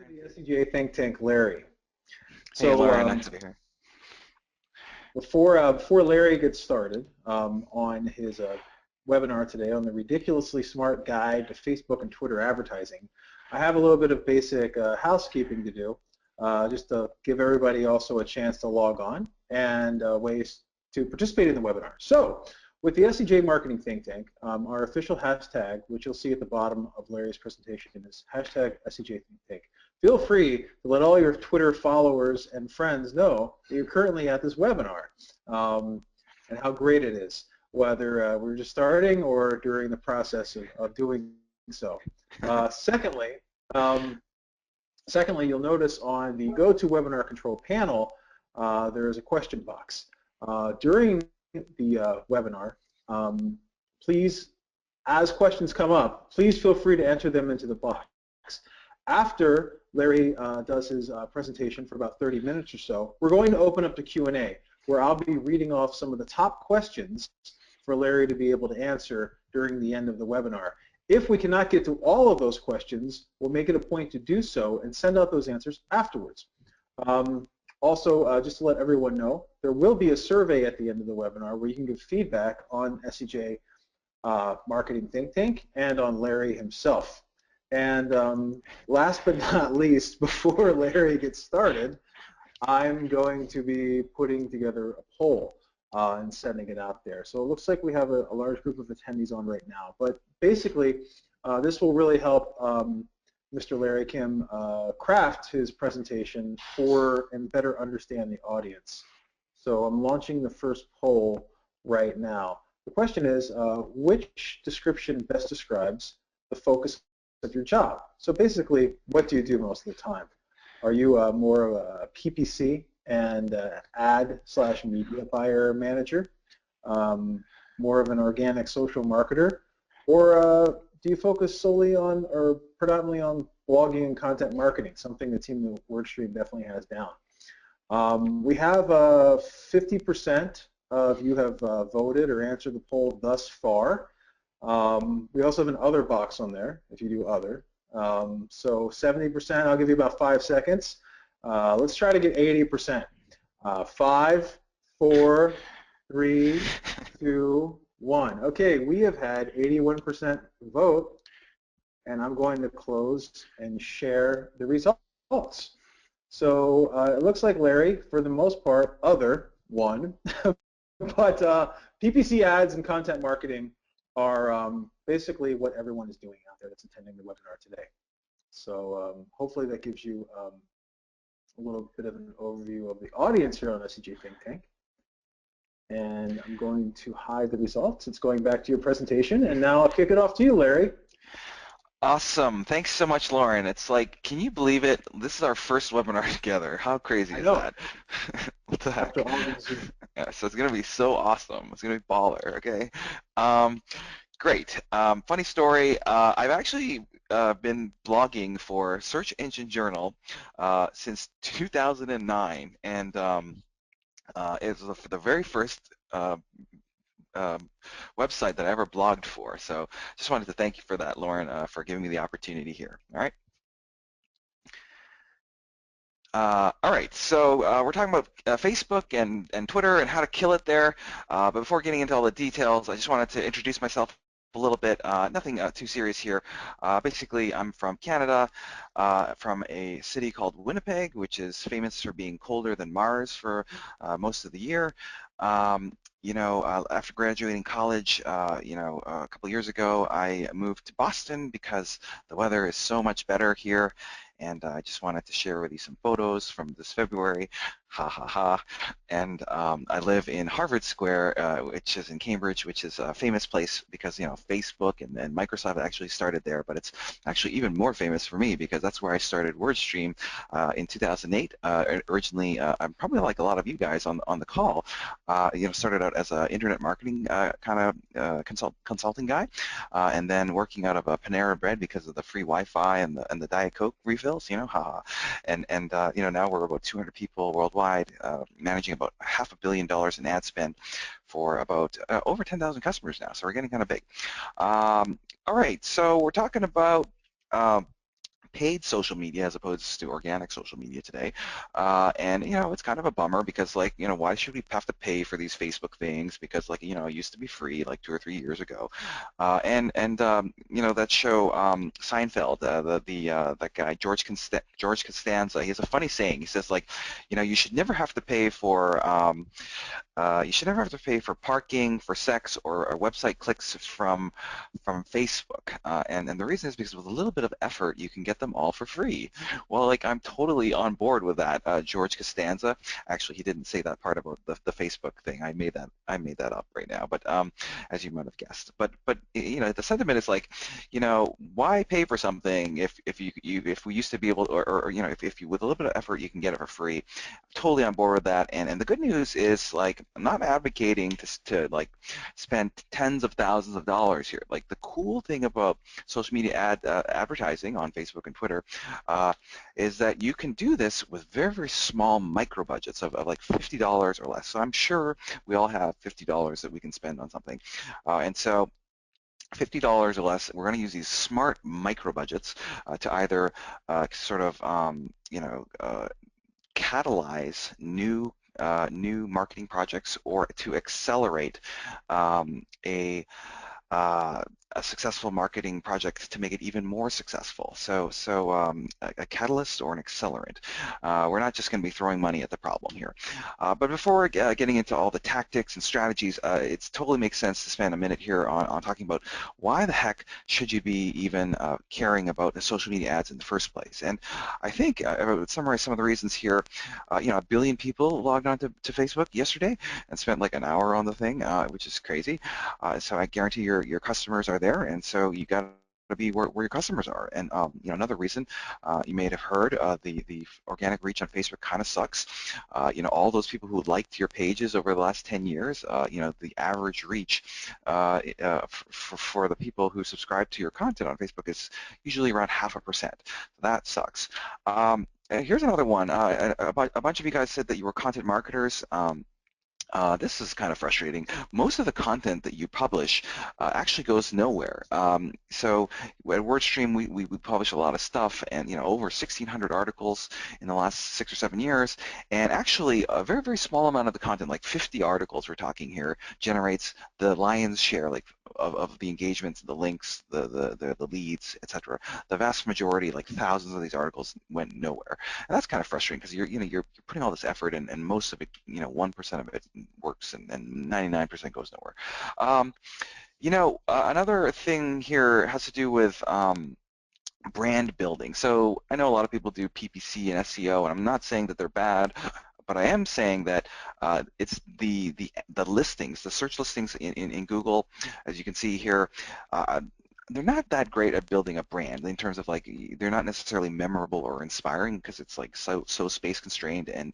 To the SCJ Think Tank, Larry. Hey, So Loren, nice to be here. before Larry gets started on his webinar today on the ridiculously smart guide to Facebook and Twitter advertising, I have a little bit of basic housekeeping to do, just to give everybody also a chance to log on and ways to participate in the webinar. So with the SCJ Marketing Think Tank, our official hashtag, which you'll see at the bottom of Larry's presentation, is hashtag SCJ Think Tank. Feel free to let all your Twitter followers and friends know that you're currently at this webinar and how great it is, whether we're just starting or during the process of doing so. Secondly, you'll notice on the GoToWebinar Control panel, there is a question box. During the webinar, please, as questions come up, please feel free to enter them into the box. After Larry does his presentation for about 30 minutes or so, we're going to open up to Q&A, where I'll be reading off some of the top questions for Larry to be able to answer during the end of the webinar. If we cannot get to all of those questions, we'll make it a point to do so and send out those answers afterwards. Also, just to let everyone know, there will be a survey at the end of the webinar where you can give feedback on SCJ Marketing Think Tank and on Larry himself. And last but not least, before Larry gets started, I'm going to be putting together a poll and sending it out there. So it looks like we have a large group of attendees on right now. But basically, this will really help Mr. Larry Kim craft his presentation and better understand the audience. So I'm launching the first poll right now. The question is, which description best describes the focus of your job? So basically, what do you do most of the time? Are you more of a PPC and ad/media buyer manager, more of an organic social marketer, or do you focus solely on or predominantly on blogging and content marketing, something the team at WordStream definitely has down? We have 50% of you have voted or answered the poll thus far. We also have an other box on there if you do other. So 70%, I'll give you about 5 seconds. Let's try to get 80%. 5, 4, 3, 2, 1. Okay, we have had 81% vote, and I'm going to close and share the results. So it looks like Larry, for the most part, other won, but PPC ads and content marketing are basically what everyone is doing out there that's attending the webinar today. So hopefully that gives you a little bit of an overview of the audience here on SCJ Think Tank. And I'm going to hide the results. It's going back to your presentation, and now I'll kick it off to you, Larry. Awesome. Thanks so much, Loren. It's like, can you believe it? This is our first webinar together. How crazy is that? What the heck? Yeah, so it's going to be so awesome. It's going to be baller, okay? Great. Funny story. I've actually been blogging for Search Engine Journal since 2009, and it was the very first website that I ever blogged for. So just wanted to thank you for that, Loren, for giving me the opportunity here. All right. All right, so we're talking about Facebook and Twitter and how to kill it there. But before getting into all the details, I just wanted to introduce myself a little bit. Nothing too serious here. Basically, I'm from Canada, from a city called Winnipeg, which is famous for being colder than Mars for most of the year. You know, after graduating college, you know, a couple years ago, I moved to Boston because the weather is so much better here. And I just wanted to share with you some photos from this February, ha ha ha. And I live in Harvard Square, which is in Cambridge, which is a famous place because, you know, Facebook and Microsoft actually started there, but it's actually even more famous for me because that's where I started WordStream in 2008. Originally, I'm probably like a lot of you guys on the call, you know, started out as an internet marketing kind of consulting guy, and then working out of a Panera Bread because of the free Wi-Fi and the Diet Coke refill. You know, and you know, now we're about 200 people worldwide, managing about $500 million in ad spend for about over 10,000 customers now. So we're getting kind of big. All right, so we're talking about paid social media as opposed to organic social media today. And it's kind of a bummer because like, why should we have to pay for these Facebook things? Because like, it used to be free like 2 or 3 years ago. And that show Seinfeld, that guy George Costanza, he has a funny saying. He says like, you should never have to pay for parking, for sex, or website clicks from Facebook. And the reason is because with a little bit of effort, you can get them all for free. Well, like I'm totally on board with that. George Costanza. Actually, he didn't say that part about the Facebook thing. I made that up right now. But as you might have guessed. But the sentiment is like, why pay for something if we used to be able to, or if you with a little bit of effort you can get it for free. Totally on board with that. And the good news is like I'm not advocating to like spend tens of thousands of dollars here. Like the cool thing about social media advertising on Facebook and Twitter is that you can do this with very, very small micro budgets of like $50 or less. So I'm sure we all have $50 that we can spend on something. And so $50 or less, we're going to use these smart micro budgets to either sort of, catalyze new marketing projects or to accelerate um, a uh, a successful marketing project to make it even more successful. So a catalyst or an accelerant. We're not just going to be throwing money at the problem here. But before getting into all the tactics and strategies, it totally makes sense to spend a minute here on talking about why the heck should you be even caring about the social media ads in the first place. And I think I would summarize some of the reasons here. 1 billion people logged on to Facebook yesterday and spent like an hour on the thing, which is crazy. So I guarantee your customers are there, and so you got to be where your customers are. And another reason you may have heard the organic reach on Facebook kind of sucks. All those people who liked your pages over the last 10 years, the average reach for the people who subscribe to your content on Facebook is usually around 0.5%. That sucks. And here's another one. A bunch of you guys said that you were content marketers. This is kind of frustrating. Most of the content that you publish actually goes nowhere. So at WordStream, we publish a lot of stuff, and over 1,600 articles in the last 6 or 7 years. And actually, a very, very small amount of the content, like 50 articles we're talking here, generates the lion's share, like of the engagements, the links, the leads, etc. The vast majority, like thousands of these articles, went nowhere, and that's kind of frustrating because you're putting all this effort in, and most of it, 1% of it works, and 99% goes nowhere. Another thing here has to do with brand building. So I know a lot of people do PPC and SEO, and I'm not saying that they're bad, but I am saying that it's the listings, the search listings in Google, as you can see here. They're not that great at building a brand in terms of like they're not necessarily memorable or inspiring because it's like so space constrained and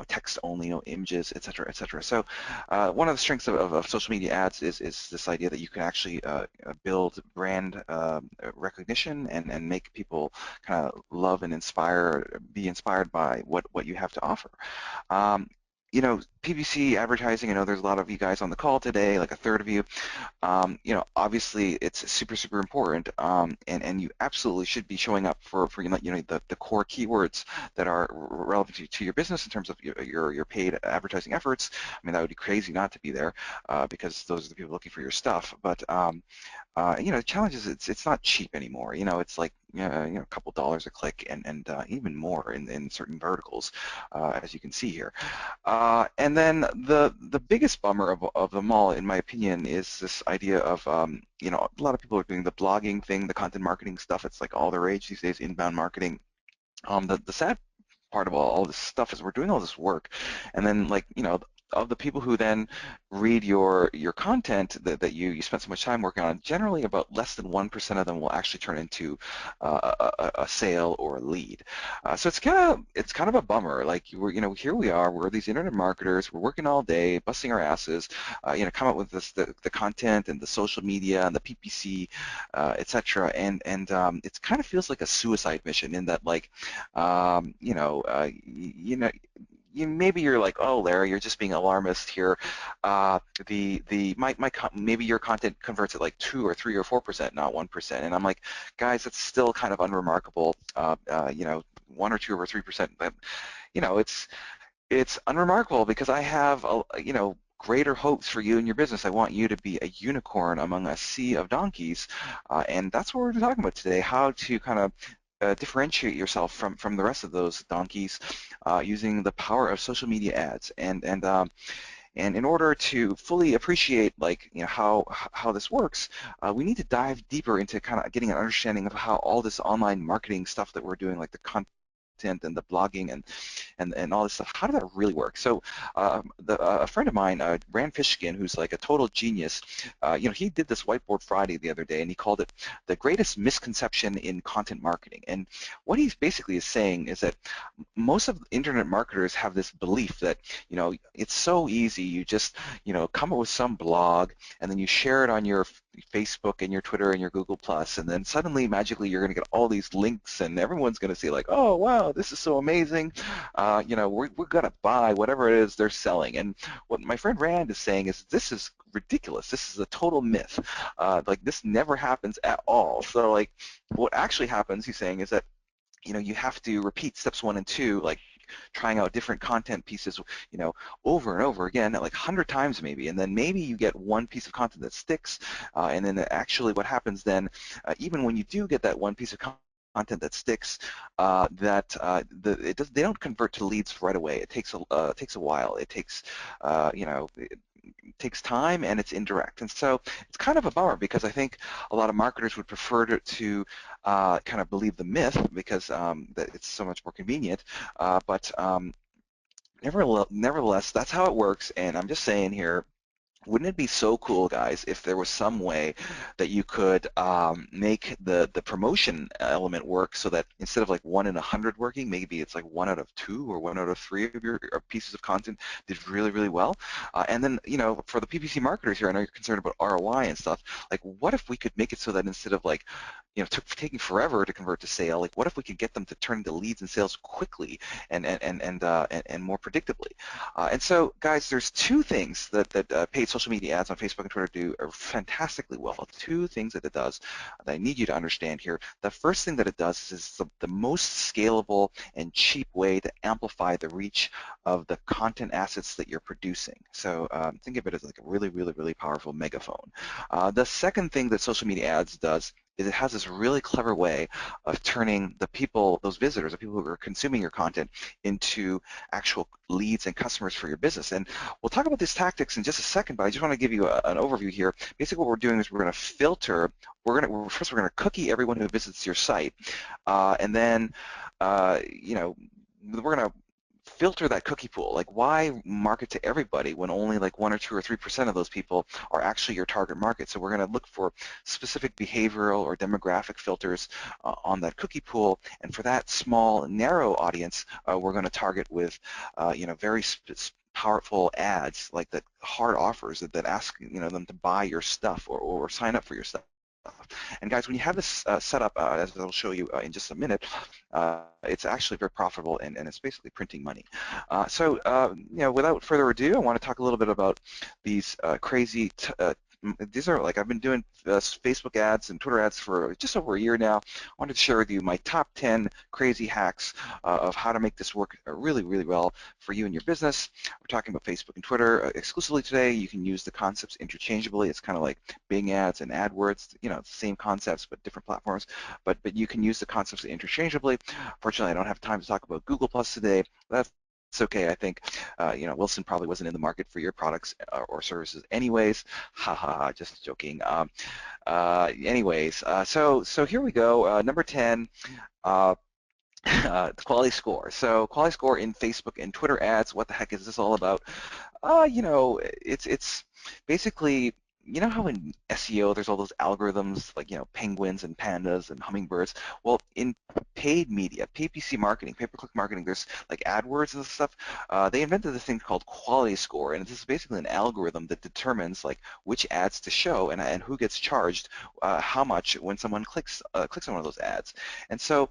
text only, no images, et cetera, et cetera. So one of the strengths of social media ads is this idea that you can actually build brand recognition and make people kind of love and be inspired by what you have to offer. PPC advertising, I know there's a lot of you guys on the call today, like a third of you. Obviously it's super, super important, and you absolutely should be showing up for the core keywords that are relevant to your business in terms of your paid advertising efforts. I mean, that would be crazy not to be there because those are the people looking for your stuff. But the challenge is it's not cheap anymore. It's like a couple dollars a click and even more in certain verticals, as you can see here. And then the biggest bummer of them all, in my opinion, is this idea of a lot of people are doing the blogging thing, the content marketing stuff. It's like all the rage these days, inbound marketing. The sad part of all this stuff is we're doing all this work, and then like of the people who then read your content that you spent so much time working on, generally about less than 1% of them will actually turn into a sale or a lead. So it's kind of a bummer. Like here we are, we're these internet marketers, we're working all day, busting our asses, come up with the content and the social media and the PPC, etc. And it kind of feels like a suicide mission in that like maybe you're like, oh, Larry, you're just being alarmist here. Maybe your content converts at like 2 or 3 or 4%, not 1%. And I'm like, guys, that's still kind of unremarkable. 1 or 2 or 3%. But it's unremarkable because I have greater hopes for you and your business. I want you to be a unicorn among a sea of donkeys, and that's what we're talking about today: how to kind of differentiate yourself from the rest of those donkeys using the power of social media ads. And in order to fully appreciate how this works, we need to dive deeper into kind of getting an understanding of how all this online marketing stuff that we're doing, like the content and the blogging and all this stuff, how does that really work? So a friend of mine, Rand Fishkin, who's like a total genius, he did this Whiteboard Friday the other day, and he called it the greatest misconception in content marketing. And what he's basically is saying is that most of internet marketers have this belief that, it's so easy. You just, come up with some blog, and then you share it on your Facebook and your Twitter and your Google Plus, and then suddenly, magically, you're going to get all these links, and everyone's going to see like, oh, wow, this is so amazing. We're going to buy whatever it is they're selling. And what my friend Rand is saying is this is ridiculous. This is a total myth. This never happens at all. So like what actually happens, he's saying, is that you have to repeat steps 1 and 2, like trying out different content pieces, over and over again, like 100 times maybe, and then maybe you get one piece of content that sticks, and then actually what happens then, even when you do get that one piece of content that sticks, they don't convert to leads right away. It takes a while. It takes it takes time, and it's indirect. And so it's kind of a bummer because I think a lot of marketers would prefer to kind of believe the myth because that it's so much more convenient. But nevertheless, that's how it works. And I'm just saying here, wouldn't it be so cool, guys, if there was some way that you could make the promotion element work so that instead of like 1 in 100 working, maybe it's like 1 out of 2 or 1 out of 3 of your pieces of content did really, really well. And then, for the PPC marketers here, I know you're concerned about ROI and stuff. Like, what if we could make it so that instead of like, taking forever to convert to sale, like what if we could get them to turn into leads and sales quickly and more predictably? And so, guys, there's 2 things that paid social media ads on Facebook and Twitter do fantastically well. 2 things that it does that I need you to understand here. The first thing that it does is the most scalable and cheap way to amplify the reach of the content assets that you're producing. So think of it as like a really, really, really powerful megaphone. The second thing that social media ads does is it has this really clever way of turning the people, those visitors, the people who are consuming your content, into actual leads and customers for your business. And we'll talk about these tactics in just a second, but I just want to give you an overview here. Basically what we're doing is we're going to filter, first we're going to cookie everyone who visits your site, and then we're going to filter that cookie pool. Like, why market to everybody when only like 1 or 2 or 3% of those people are actually your target market? So we're going to look for specific behavioral or demographic filters on that cookie pool, and for that small, narrow audience, we're going to target with, very powerful ads, like that hard offers that ask them to buy your stuff or sign up for your stuff. And guys, when you have this set up, as I'll show you in just a minute, it's actually very profitable, and it's basically printing money. Without further ado, I want to talk a little bit about these crazy these are like, I've been doing Facebook ads and Twitter ads for just over a year now. I wanted to share with you my top 10 crazy hacks of how to make this work really, really well for you and your business. We're talking about Facebook and Twitter exclusively today. You can use the concepts interchangeably. It's kind of like Bing ads and AdWords. It's the same concepts but different platforms. But you can use the concepts interchangeably. Fortunately, I don't have time to talk about Google Plus today. It's okay. I think, Wilson probably wasn't in the market for your products or services anyways. Ha ha ha, just joking. So here we go. Number 10, quality score. So quality score in Facebook and Twitter ads. What the heck is this all about? It's basically, how in SEO there's all those algorithms like, penguins and pandas and hummingbirds. Well, in paid media, PPC marketing, pay-per-click marketing, there's like AdWords and stuff. They invented this thing called quality score, and this is basically an algorithm that determines like which ads to show and who gets charged how much when someone clicks on one of those ads. And so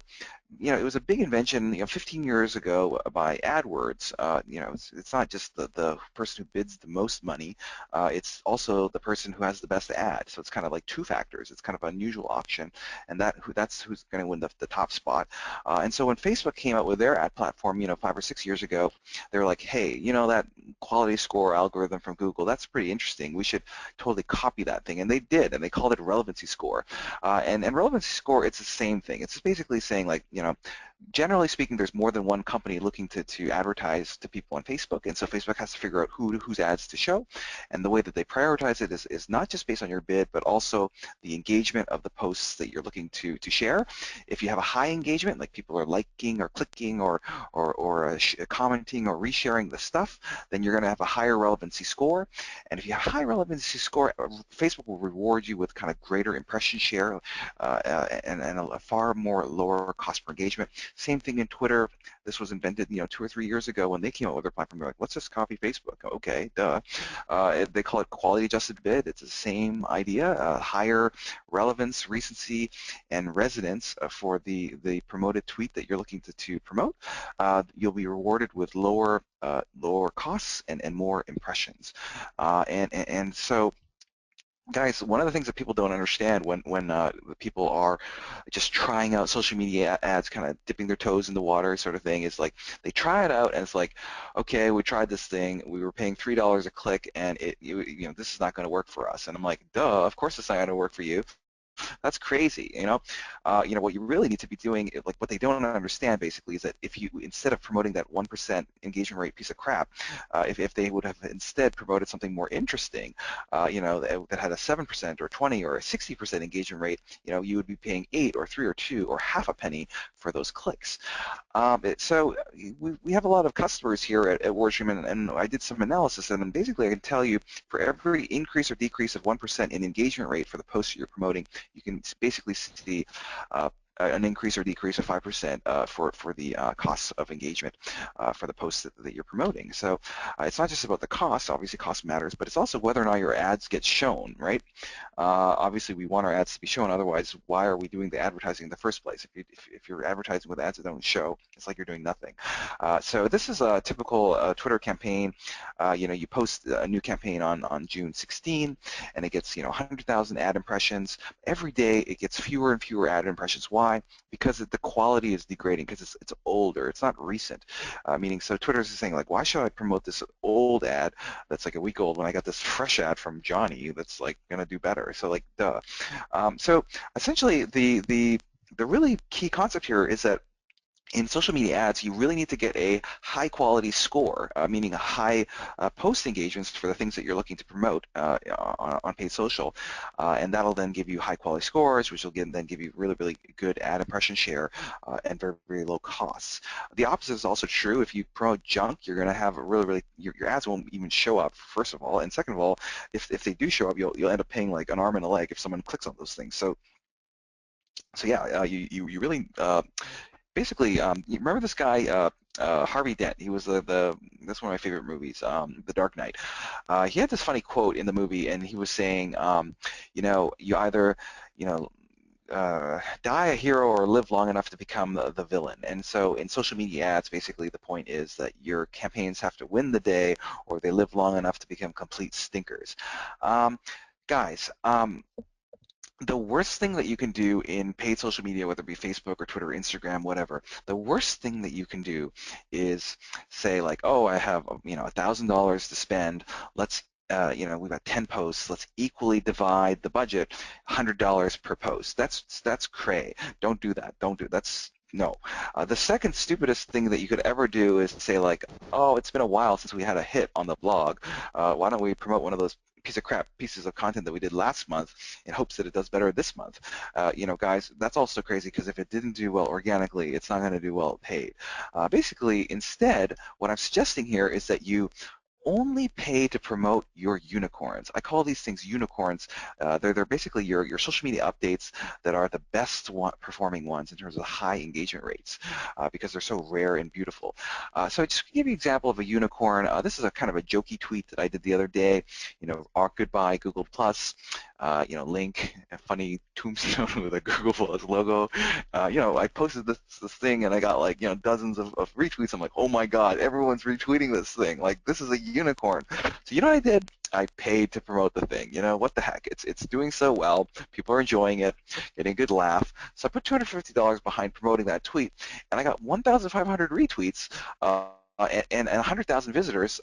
it was a big invention, 15 years ago by AdWords. It's not just the person who bids the most money, it's also the person who has the best ad. So it's kind of like two factors. It's kind of an unusual auction, and that's who's going to win the top spot. And so when Facebook came out with their ad platform, 5 or 6 years ago, they were like, hey, that quality score algorithm from Google, that's pretty interesting. We should totally copy that thing. And they did, and they called it relevancy score. And relevancy score, it's the same thing. It's basically saying, like, generally speaking, there's more than one company looking to advertise to people on Facebook, and so Facebook has to figure out whose ads to show. And the way that they prioritize it is not just based on your bid, but also the engagement of the posts that you're looking to share. If you have a high engagement, like people are liking or clicking or commenting or resharing the stuff, then you're going to have a higher relevancy score. And if you have a high relevancy score, Facebook will reward you with kind of greater impression share and a far more lower cost per engagement. Same thing in Twitter. This was invented, 2 or 3 years ago when they came out with their platform. They're like, let's just copy Facebook. Okay, duh. They call it quality adjusted bid. It's the same idea, higher relevance, recency, and resonance for the promoted tweet that you're looking to promote. You'll be rewarded with lower costs and more impressions. And so, guys, one of the things that people don't understand when people are just trying out social media ads, kind of dipping their toes in the water sort of thing, is like they try it out and it's like, okay, we tried this thing, we were paying $3 a click, and this is not going to work for us. And I'm like, duh, of course it's not going to work for you. That's crazy, what you really need to be doing, like what they don't understand basically, is that if you, instead of promoting that 1% engagement rate piece of crap, if they would have instead promoted something more interesting, that had a 7% or 20 or a 60% engagement rate, you would be paying 8 or 3 or 2 or half a penny for those clicks. So we have a lot of customers here at WordStream, and I did some analysis, and basically I can tell you for every increase or decrease of 1% in engagement rate for the post you're promoting, you can basically see an increase or decrease of 5% for the costs of engagement for the posts that you're promoting. So it's not just about the cost. Obviously, cost matters, but it's also whether or not your ads get shown, right? Obviously, we want our ads to be shown. Otherwise, why are we doing the advertising in the first place? If you're advertising with ads that don't show, it's like you're doing nothing. So this is a typical Twitter campaign. You post a new campaign on June 16, and it gets 100,000 ad impressions. Every day, it gets fewer and fewer ad impressions. Why? Because the quality is degrading, because it's older, it's not recent. Meaning, so Twitter is saying, like, why should I promote this old ad that's like a week old when I got this fresh ad from Johnny that's like going to do better? So, like, duh. So essentially, the really key concept here is that in social media ads, you really need to get a high quality score, meaning a high post engagements for the things that you're looking to promote on paid social, and that'll then give you high quality scores, which will then give you really, really good ad impression share and very, very low costs. The opposite is also true. If you promote junk, you're going to have a really, your ads won't even show up, first of all, and second of all, if they do show up, you'll end up paying like an arm and a leg if someone clicks on those things. So yeah, you really basically, you remember this guy, Harvey Dent? He was that's one of my favorite movies, The Dark Knight. He had this funny quote in the movie, and he was saying, you either, die a hero or live long enough to become the villain. And so in social media ads, basically the point is that your campaigns have to win the day, or they live long enough to become complete stinkers. Guys, the worst thing that you can do in paid social media, whether it be Facebook or Twitter, Instagram, whatever, the worst thing that you can do is say, like, oh, I have $1,000 to spend. Let's we've got 10 posts. Let's equally divide the budget, $100 per post. That's cray. Don't do that. Don't do that's no. The second stupidest thing that you could ever do is say, like, oh, it's been a while since we had a hit on the blog. Why don't we promote one of those pieces of content that we did last month in hopes that it does better this month? Guys, that's also crazy, because if it didn't do well organically, it's not going to do well paid. Basically, instead, what I'm suggesting here is that you only pay to promote your unicorns. I call these things unicorns. They're basically your social media updates that are the best performing ones in terms of high engagement rates, because they're so rare and beautiful. So just to give you an example of a unicorn, this is a kind of a jokey tweet that I did the other day. Goodbye Google Plus. link, a funny tombstone with a Google Plus logo. I posted this thing and I got like, dozens of retweets. I'm like, oh my God, everyone's retweeting this thing. Like, this is a unicorn. So you know what I did? I paid to promote the thing. What the heck? It's doing so well. People are enjoying it, getting a good laugh. So I put $250 behind promoting that tweet, and I got 1,500 retweets and 100,000 visitors.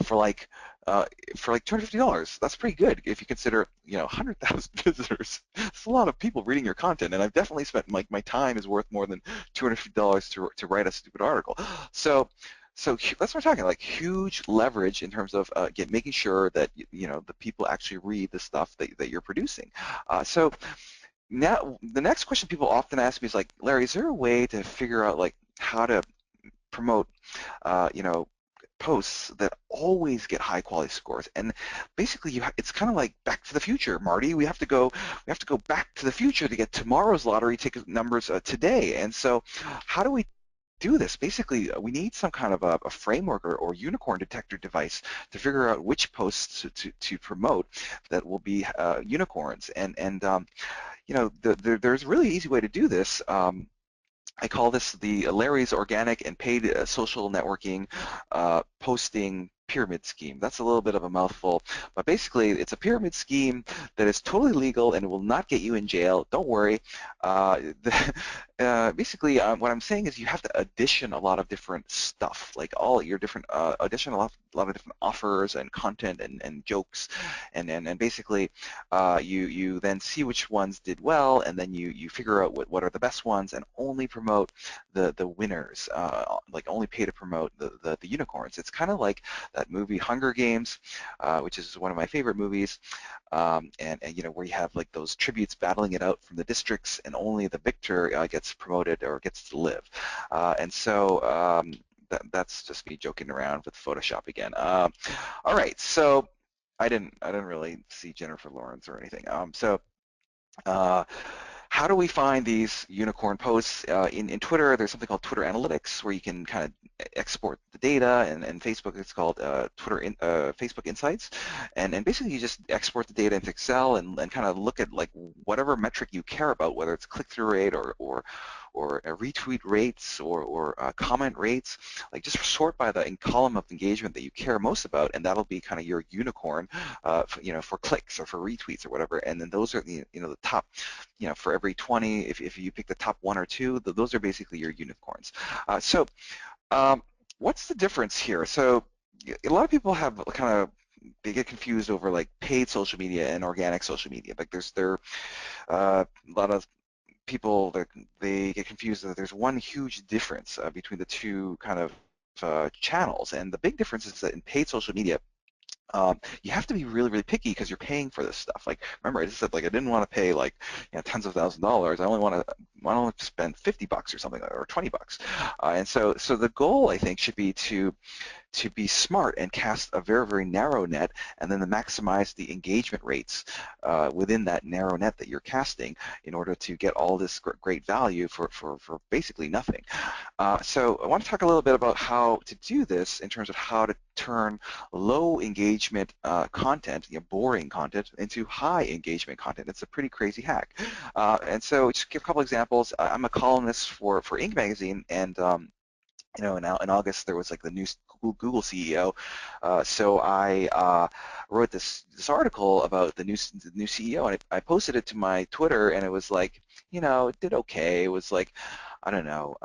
For like $250. That's pretty good if you consider 100,000 visitors. It's a lot of people reading your content, and I've definitely spent my time is worth more than $250 to write a stupid article. So that's what we're talking, like huge leverage in terms of making sure that the people actually read the stuff that you're producing. So now the next question people often ask me is like, Larry, is there a way to figure out like how to promote posts that always get high quality scores? And basically it's kind of like Back to the Future, Marty. We have to go back to the future to get tomorrow's lottery ticket numbers today. And so how do we do this? Basically, we need some kind of a framework or unicorn detector device to figure out which posts to promote that will be unicorns. There's a really easy way to do this. I call this the Larry's organic and paid social networking posting pyramid scheme. That's a little bit of a mouthful, but basically it's a pyramid scheme that is totally legal and will not get you in jail. Don't worry. Basically, what I'm saying is you have to addition a lot of different stuff, like all your different addition a lot of different offers and content and jokes, and basically you then see which ones did well, and then you figure out what are the best ones and only promote the winners, like only pay to promote the unicorns. It's kind of like that movie Hunger Games, which is one of my favorite movies, and where you have like those tributes battling it out from the districts, and only the victor gets promoted or gets to live. That's just me joking around with Photoshop again. All right, so I didn't really see Jennifer Lawrence or anything. Uh, how do we find these unicorn posts? In Twitter, there's something called Twitter Analytics where you can kind of export the data, and Facebook, it's called Facebook Insights, and basically you just export the data into Excel and kind of look at like whatever metric you care about, whether it's click-through rate or retweet rates or comment rates. Like just sort by the column of engagement that you care most about, and that'll be kind of your unicorn, for clicks or for retweets or whatever. And then those are the top, for every 20, if you pick the top one or two, those are basically your unicorns. What's the difference here? So a lot of people have they get confused over like paid social media and organic social media. Like a lot of people that they get confused that there's one huge difference between the two kind of channels. And the big difference is that in paid social media, you have to be really, really picky because you're paying for this stuff. Like, remember, I just said like I didn't want to pay like tens of thousands of dollars. I want to spend $50 or something, or $20. And so the goal, I think, should be to be smart and cast a very, very narrow net, and then to maximize the engagement rates within that narrow net that you're casting in order to get all this great value for basically nothing. So I want to talk a little bit about how to do this in terms of how to turn low engagement content, boring content, into high engagement content. It's a pretty crazy hack. And so just give a couple examples. I'm a columnist for Inc. magazine, and in August there was like the new Google CEO, so I wrote this article about the new CEO, and I posted it to my Twitter, and it was like, it did okay. It was like, I don't know,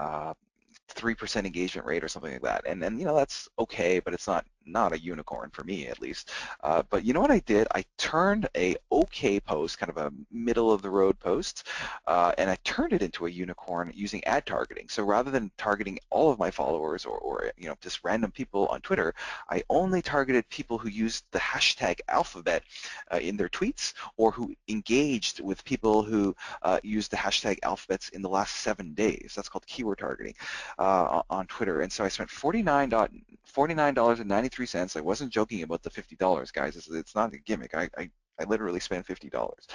3% engagement rate or something like that, and that's okay, but it's not a unicorn for me, at least. But you know what I did? I turned a okay post, kind of a middle of the road post, and I turned it into a unicorn using ad targeting. So rather than targeting all of my followers or just random people on Twitter, I only targeted people who used the hashtag alphabet in their tweets, or who engaged with people who used the hashtag alphabets in the last 7 days. That's called keyword targeting on Twitter. And so I spent $49.93. I wasn't joking about the $50, guys. It's not a gimmick. I literally spent $50,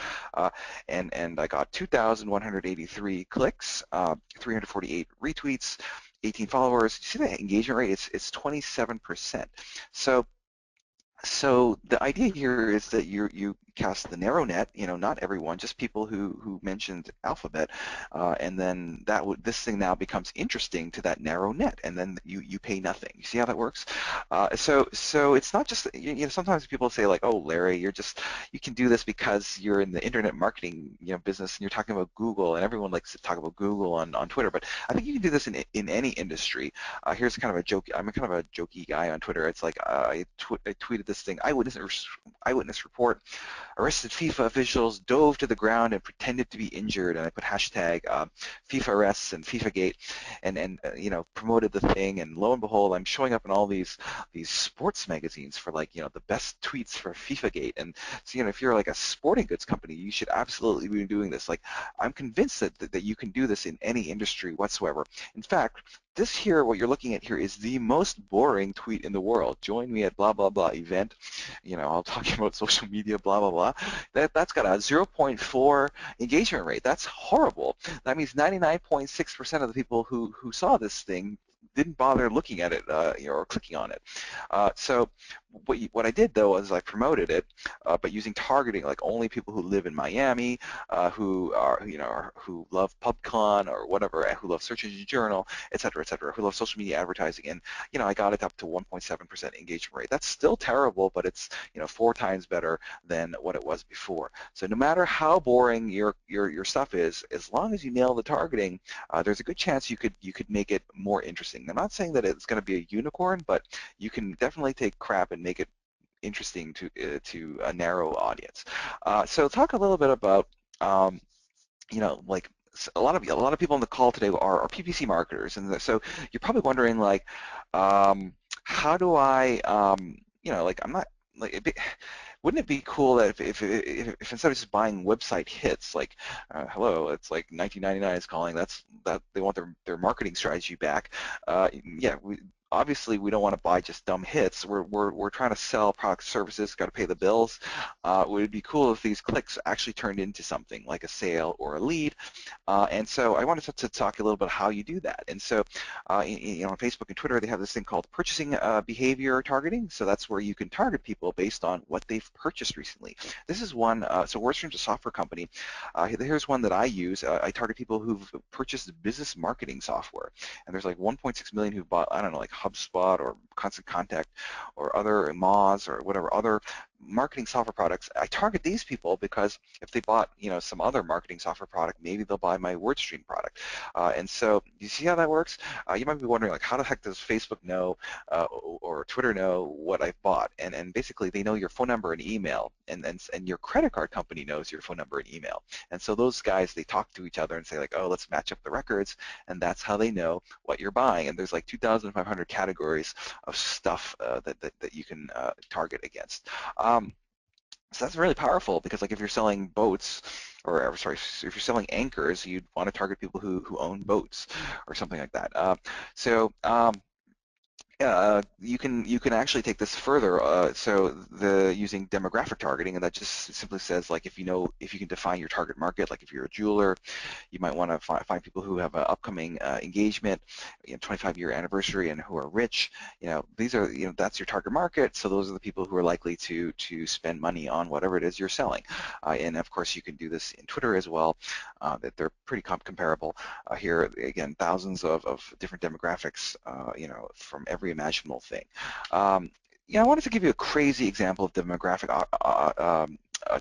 and I got 2,183 clicks, 348 retweets, 18 followers. You see the engagement rate? It's 27%. So the idea here is that you cast the narrow net, not everyone, just people who mentioned alphabet, and then this thing now becomes interesting to that narrow net, and then you pay nothing. You see how that works? So it's not just, sometimes people say like, oh, Larry, you can do this because you're in the internet marketing business and you're talking about Google, and everyone likes to talk about Google on Twitter, but I think you can do this in any industry. Here's kind of a joke. I'm kind of a jokey guy on Twitter. It's like I tweeted this thing, eyewitness report, arrested FIFA officials dove to the ground and pretended to be injured, and I put hashtag FIFA arrests and FIFAgate, and promoted the thing, and lo and behold, I'm showing up in all these sports magazines for like the best tweets for FIFAgate. And so if you're like a sporting goods company, you should absolutely be doing this. Like, I'm convinced that you can do this in any industry whatsoever. In fact, this here, what you're looking at here, is the most boring tweet in the world. Join me at blah blah blah event. I'll talk about social media, blah blah blah. That's got a 0.4 engagement rate. That's horrible. That means 99.6% of the people who saw this thing didn't bother looking at it, or clicking on it. So what I did though was I promoted it, but using targeting, like only people who live in Miami, who love PubCon or whatever, who love Search Engine Journal, et cetera, who love social media advertising, and I got it up to 1.7% engagement rate. That's still terrible, but it's 4 times better than what it was before. So no matter how boring your stuff is, as long as you nail the targeting, there's a good chance you could make it more interesting. I'm not saying that it's going to be a unicorn, but you can definitely take crap and make it interesting to a narrow audience. So talk a little bit about like a lot of people on the call today are PPC marketers, and so you're probably wondering like, how do I like I'm not like wouldn't it be cool that if instead of just buying website hits, like, hello, it's like 1999 is calling, that they want their marketing strategy back. Yeah, obviously we don't want to buy just dumb hits. We're trying to sell products, services, got to pay the bills. Would it be cool if these clicks actually turned into something like a sale or a lead? And so I wanted to talk a little bit how you do that. And so, on Facebook and Twitter, they have this thing called purchasing behavior targeting. So that's where you can target people based on what they've purchased recently. This is one. So WordStream's a software company. Here's one that I use. I target people who've purchased business marketing software, and there's like 1.6 million who bought, I don't know, like HubSpot or Constant Contact or other Moz or whatever other marketing software products. I target these people because if they bought some other marketing software product, maybe they'll buy my WordStream product. And so you see how that works? You might be wondering, like, how the heck does Facebook know or Twitter know what I've bought? And basically they know your phone number and email, and your credit card company knows your phone number and email. And so those guys, they talk to each other and say like, oh, let's match up the records, and that's how they know what you're buying. And there's like 2,500 categories of stuff that you can target against. So that's really powerful because, like, if you're selling boats, or sorry, if you're selling anchors, you'd want to target people who own boats or something like that. You can actually take this further. So using demographic targeting, and that just simply says like if you can define your target market, like if you're a jeweler, you might want to find people who have an upcoming engagement, 25-year anniversary, and who are rich. These are that's your target market. So those are the people who are likely to spend money on whatever it is you're selling. And of course, you can do this in Twitter as well. That they're pretty comparable. Here again, thousands of different demographics. From every imaginable thing. I wanted to give you a crazy example of demographic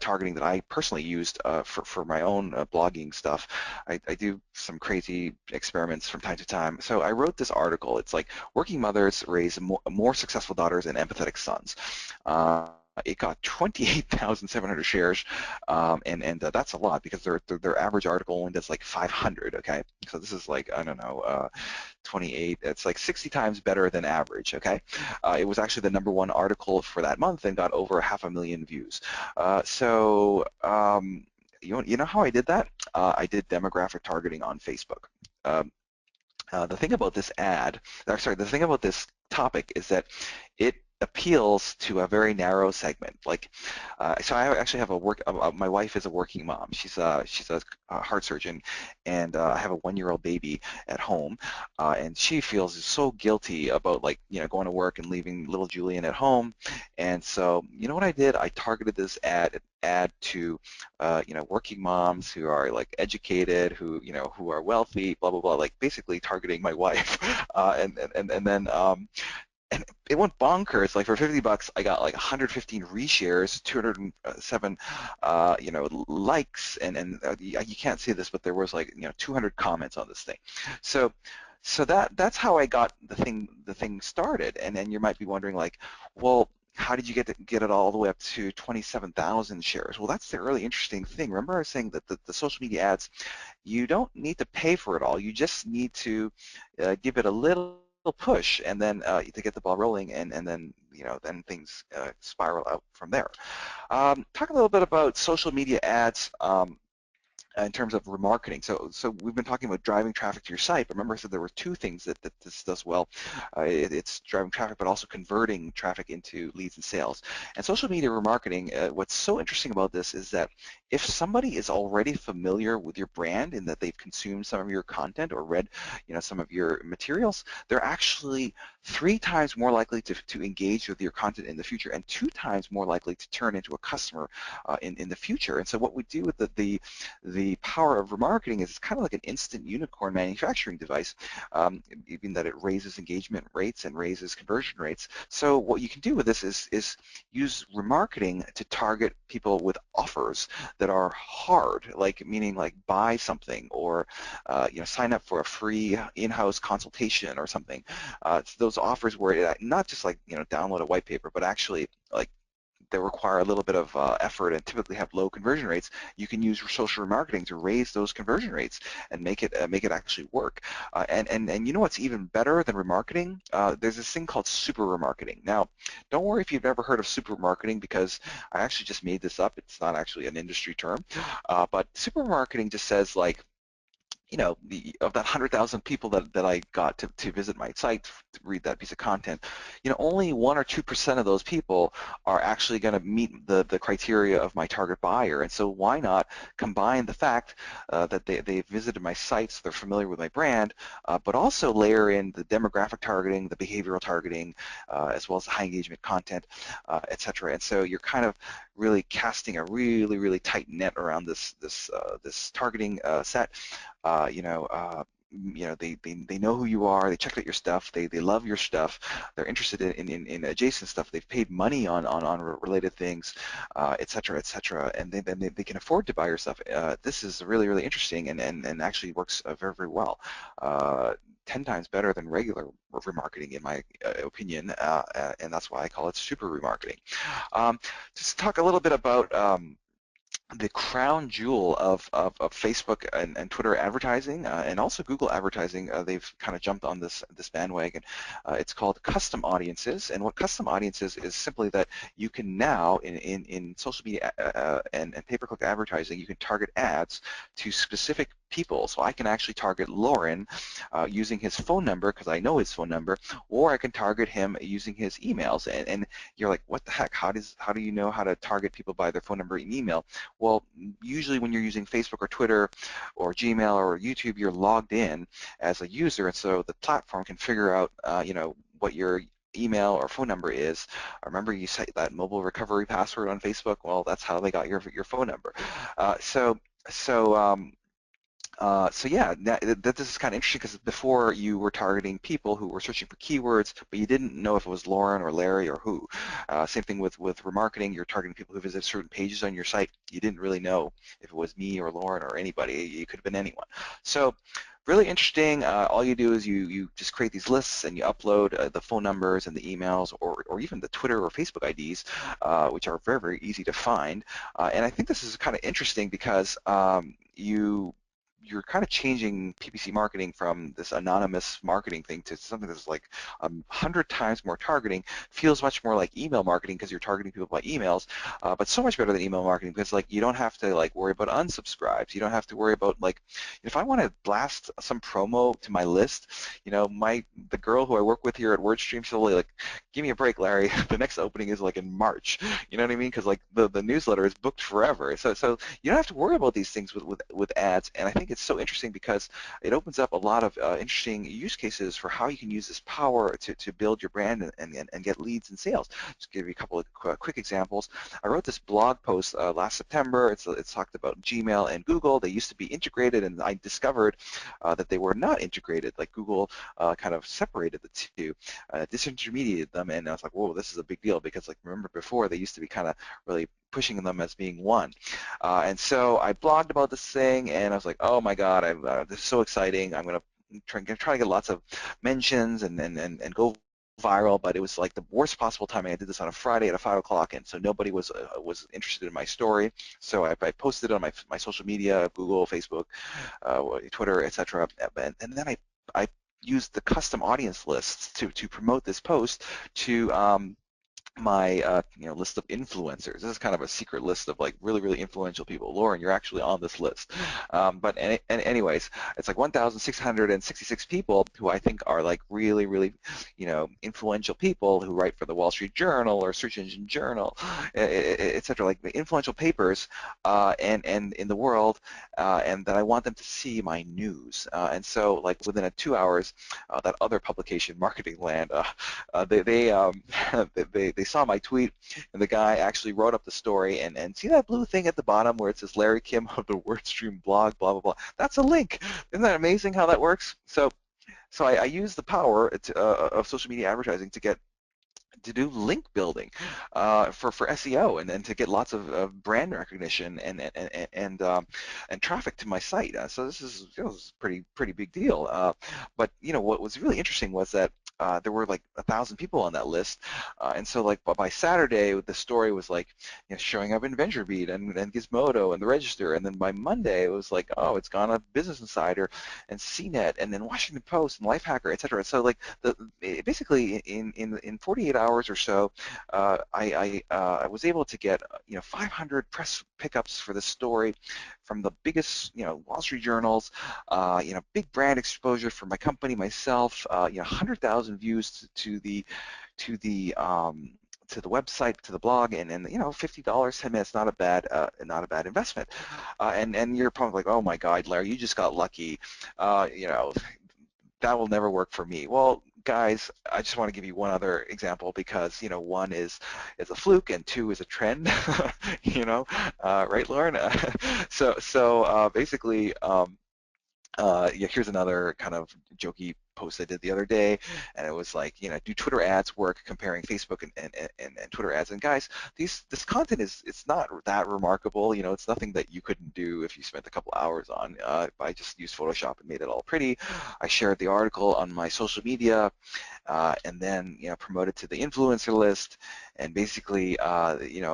targeting that I personally used for my own blogging stuff. I do some crazy experiments from time to time. So I wrote this article. It's like working mothers raise more successful daughters and empathetic sons. It got 28,700 shares, and that's a lot because their average article only does like 500. Okay, so this is like, I don't know, 28. It's like 60 times better than average. Okay, it was actually the #1 article for that month and got over 500,000 views. You know how I did that? I did demographic targeting on Facebook. The thing about this the thing about this topic is that it appeals to a very narrow segment. Like, so I actually have a my wife is a working mom. She's a heart surgeon, and I have a 1-year-old baby at home, and she feels so guilty about, like, going to work and leaving little Julian at home. And so, you know what I did? I targeted this ad to working moms who are, like, educated, who are wealthy, blah blah blah, like basically targeting my wife. And then and it went bonkers. Like, for $50, I got like 115 reshares, 207, likes, and you can't see this, but there was, like, 200 comments on this thing. So, that's how I got the thing started. And then you might be wondering, like, well, how did you get it all the way up to 27,000 shares? Well, that's the really interesting thing. Remember I was saying that the social media ads, you don't need to pay for it all. You just need to give it a little push, and then to get the ball rolling, and then then things spiral out from there. Talk a little bit about social media ads. In terms of remarketing. So we've been talking about driving traffic to your site, but remember I said there were two things that this does well. It's driving traffic, but also converting traffic into leads and sales. And social media remarketing, what's so interesting about this is that if somebody is already familiar with your brand in that they've consumed some of your content or read some of your materials, they're actually 3 times more likely to engage with your content in the future, and 2 times more likely to turn into a customer in the future. And so what we do with the power of remarketing is it's kind of like an instant unicorn manufacturing device, even that it raises engagement rates and raises conversion rates. So what you can do with this is use remarketing to target people with offers that are hard, like, meaning like buy something, or sign up for a free in-house consultation or something. It's those offers where not just like download a white paper, but actually, like, that require a little bit of effort and typically have low conversion rates. You can use social remarketing to raise those conversion rates and make it actually work. And you know what's even better than remarketing? There's this thing called super remarketing. Now, don't worry if you've never heard of super remarketing, because I actually just made this up. It's not actually an industry term, but super remarketing just says, like, of that 100,000 people that I got to visit my site to read that piece of content, only 1 or 2% of those people are actually going to meet the criteria of my target buyer. And so why not combine the fact that they visited my site, so they're familiar with my brand, but also layer in the demographic targeting, the behavioral targeting, as well as the high engagement content, et cetera. And so you're kind of really casting a really, really tight net around this targeting set. They know who you are. They checked out your stuff. They love your stuff. They're interested in adjacent stuff. They've paid money on related things, et cetera, et cetera, and they can afford to buy your stuff. This is really, really interesting, and actually works very, very well. 10 times better than regular remarketing, in my opinion, and that's why I call it super remarketing. Just talk a little bit about the crown jewel of Facebook and Twitter advertising, and also Google advertising. They've kind of jumped on this bandwagon. It's called custom audiences, and what custom audiences is simply that you can now, in social media and pay-per-click advertising, you can target ads to specific people. So I can actually target Loren using his phone number, because I know his phone number, or I can target him using his emails. And you're like, what the heck? How do you know how to target people by their phone number and email? Well, usually when you're using Facebook or Twitter or Gmail or YouTube, you're logged in as a user, and so the platform can figure out, what your email or phone number is. Remember, you set that mobile recovery password on Facebook? Well, that's how they got your phone number. So so yeah, this is kind of interesting, because before you were targeting people who were searching for keywords, but you didn't know if it was Lauren or Larry or who. Same thing with remarketing. You're targeting people who visit certain pages on your site. You didn't really know if it was me or Lauren or anybody. It could have been anyone. So really interesting. All you do is you just create these lists, and you upload the phone numbers and the emails, or even the Twitter or Facebook IDs, which are very, very easy to find. And I think this is kind of interesting because you're kind of changing PPC marketing from this anonymous marketing thing to something that's like 100 times more targeting. Feels much more like email marketing because you're targeting people by emails, but so much better than email marketing because like you don't have to like worry about unsubscribes. You don't have to worry about like if I want to blast some promo to my list, the girl who I work with here at WordStream, she'll like, give me a break, Larry. The next opening is like in March. You know what I mean? Because like the newsletter is booked forever. So you don't have to worry about these things with ads. And I think it's so interesting because it opens up a lot of interesting use cases for how you can use this power to build your brand and get leads and sales. Just give you a couple of quick examples. I wrote this blog post last September. It's talked about Gmail and Google. They used to be integrated, and I discovered that they were not integrated. Like Google kind of separated the two, disintermediated them, and I was like, whoa, this is a big deal because like remember before they used to be kind of really pushing them as being one. And so I blogged about this thing, and I was like, oh my God, this is so exciting. I'm going to try to get lots of mentions and go viral, but it was like the worst possible timing. I did this on a Friday at 5 o'clock, and so nobody was interested in my story. So I posted it on my social media, Google, Facebook, Twitter, etc. And then I used the custom audience lists to promote this post to my list of influencers. This is kind of a secret list of like really influential people. Loren, you're actually on this list. But anyways, it's like 1,666 people who I think are like really influential people who write for the Wall Street Journal or Search Engine Journal, etc. Like influential papers and in the world, and that I want them to see my news. And so like within 2 hours, that other publication, Marketing Land, they saw my tweet, and the guy actually wrote up the story, and see that blue thing at the bottom where it says Larry Kim of the WordStream blog, blah, blah, blah. That's a link. Isn't that amazing how that works? So I use the power of social media advertising to do link building for SEO and to get lots of brand recognition and traffic to my site. So this is pretty big deal. But what was really interesting was that there were like 1,000 people on that list, and so like by Saturday the story was like showing up in VentureBeat and Gizmodo and the Register, and then by Monday it was like, oh, it's gone on Business Insider and CNET and then Washington Post and Lifehacker, etc. So like basically in 48 hours or so, I was able to get 500 press pickups for the story from the biggest Wall Street journals, big brand exposure for my company, myself, 100,000 views to the website, to the blog, and $50, 10 minutes, not a bad investment. And you're probably like, oh my God, Larry, you just got lucky. That will never work for me. Well, guys, I just want to give you one other example because one is a fluke and two is a trend. Right, Loren? So basically. Yeah, here's another kind of jokey post I did the other day, and it was like, do Twitter ads work comparing Facebook and Twitter ads? And guys, this content it's not that remarkable. It's nothing that you couldn't do if you spent a couple hours on. I just used Photoshop and made it all pretty. I shared the article on my social media, and then promoted to the influencer list, and basically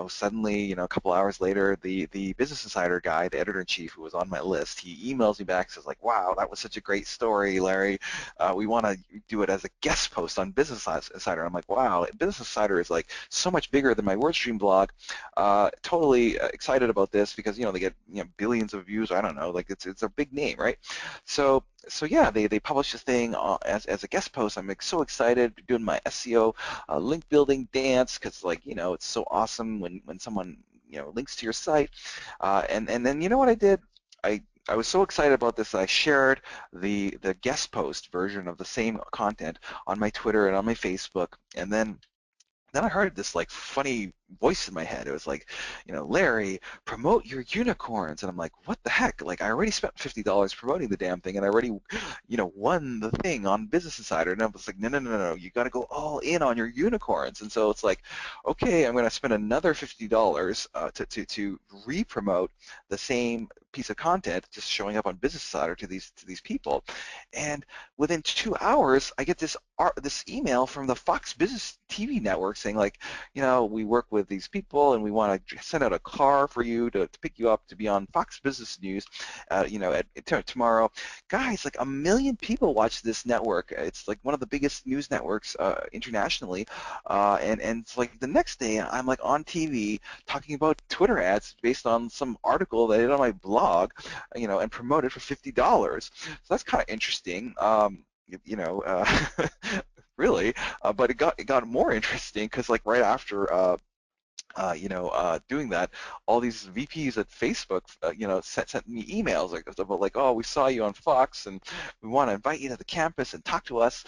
suddenly a couple hours later the Business Insider guy, the editor-in-chief who was on my list, he emails me back, says like, wow, that was such a great story, Larry, we want to do it as a guest post on Business Insider. I'm like, wow, Business Insider is like so much bigger than my WordStream blog. Totally excited about this because they get billions of views. I don't know, like it's a big name, right? So yeah, they published this thing as a guest post. I'm like so excited doing my SEO link building dance because like it's so awesome when someone links to your site, and then what I did, I was so excited about this that I shared the guest post version of the same content on my Twitter and on my Facebook, and then I heard this like funny voice in my head. It was like, Larry, promote your unicorns. And I'm like, what the heck? Like, I already spent $50 promoting the damn thing, and I already, won the thing on Business Insider. And I was like, no, you got to go all in on your unicorns. And so it's like, okay, I'm going to spend another $50 to re-promote the same piece of content, just showing up on Business Insider to these people. And within 2 hours, I get this email from the Fox Business TV network saying like, we work with with these people, and we want to send out a car for you to pick you up to be on Fox Business News, tomorrow. Guys, like 1 million people watch this network. It's like one of the biggest news networks internationally, and it's like the next day I'm like on TV talking about Twitter ads based on some article that I did on my blog, and promoted for $50. So that's kind of interesting. You know, really, but it got more interesting because like right after doing that, all these VPs at Facebook, sent me emails like about like, oh, we saw you on Fox, and we want to invite you to the campus and talk to us,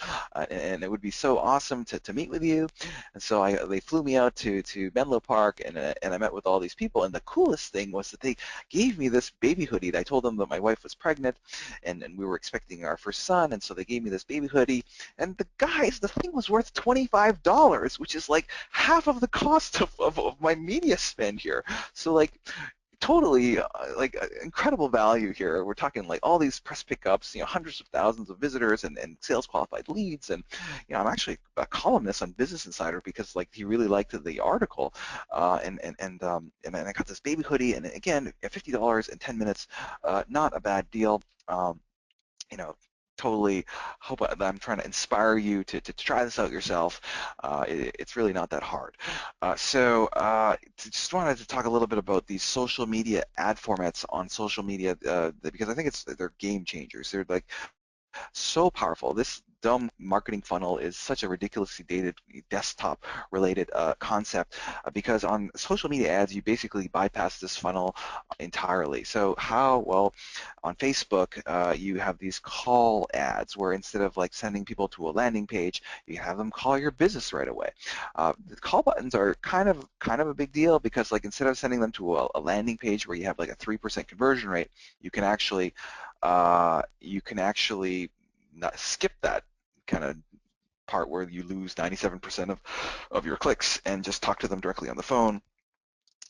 and it would be so awesome to meet with you. And so they flew me out to Menlo Park, and I met with all these people. And the coolest thing was that they gave me this baby hoodie. I told them that my wife was pregnant, and we were expecting our first son, and so they gave me this baby hoodie. And the thing was worth $25, which is like half of the cost of my media spend here. So like totally incredible value here. We're talking like all these press pickups, hundreds of thousands of visitors and sales qualified leads. And I'm actually a columnist on Business Insider because like he really liked the article, and I got this baby hoodie, and again at $50 in 10 minutes, not a bad deal. You know, totally hope that I'm trying to inspire you to try this out yourself. It's really not that hard. Just wanted to talk a little bit about these social media ad formats on social media because I think they're game changers. They're like so powerful. This dumb marketing funnel is such a ridiculously dated desktop-related concept because on social media ads, you basically bypass this funnel entirely. So how? Well, on Facebook, you have these call ads where instead of like sending people to a landing page, you have them call your business right away. The call buttons are kind of a big deal because like instead of sending them to a landing page where you have like a 3% conversion rate, you can actually not skip that kind of part where you lose 97% of your clicks and just talk to them directly on the phone.